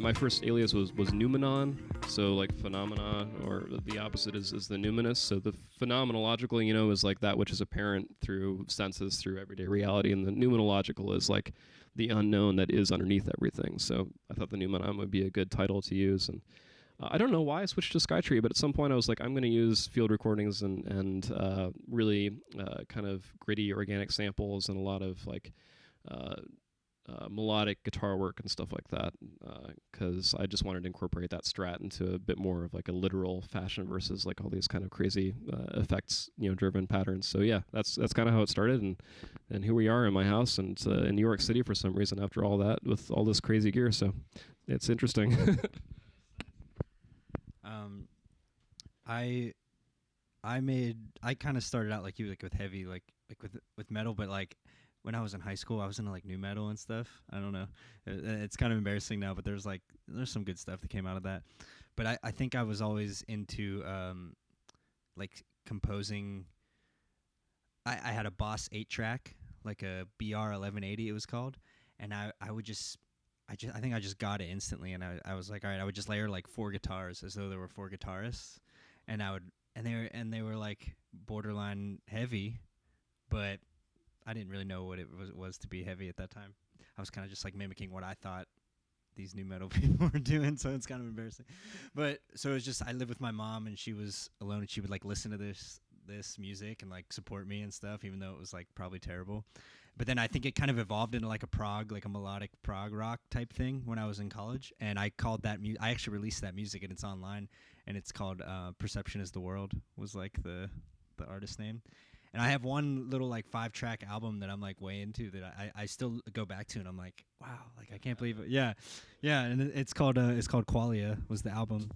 my first alias was Numenon, so like phenomena, or the opposite is the numinous. So the phenomenological, is like that which is apparent through senses, through everyday reality, and the numenological is like the unknown that is underneath everything. So I thought the Numenon would be a good title to use, and I don't know why I switched to Skytree, but at some point I was like, I'm going to use field recordings and really kind of gritty organic samples and a lot of like melodic guitar work and stuff like that, because I just wanted to incorporate that strat into a bit more of like a literal fashion versus like all these kind of crazy effects, driven patterns. So yeah, that's kind of how it started, and here we are in my house and in New York City for some reason after all that with all this crazy gear. So it's interesting. I kind of started out like you, like with heavy, like with metal, but like when I was in high school, I was into like new metal and stuff. I don't know, it's kind of embarrassing now, but there's some good stuff that came out of that. But I think I was always into like composing. I had a Boss 8-track, like a BR 1180 it was called, and I think I just got it instantly, and I was like, all right, I would just layer like 4 guitars as though there were 4 guitarists, and they were like borderline heavy, but I didn't really know what it was to be heavy at that time. I was kind of just like mimicking what I thought these new metal people were doing, so it's kind of embarrassing. But so it was just, I lived with my mom, and she was alone, and she would like listen to this music and like support me and stuff, even though it was like probably terrible. But then I think it kind of evolved into like a melodic prog rock type thing when I was in college, and I called that I actually released that music, and it's online, and it's called Perception is the World was like the artist name. And I have one little like 5-track album that I'm like way into that I still go back to, and I'm like, wow, like I can't believe it. Yeah, and it's called Qualia was the album.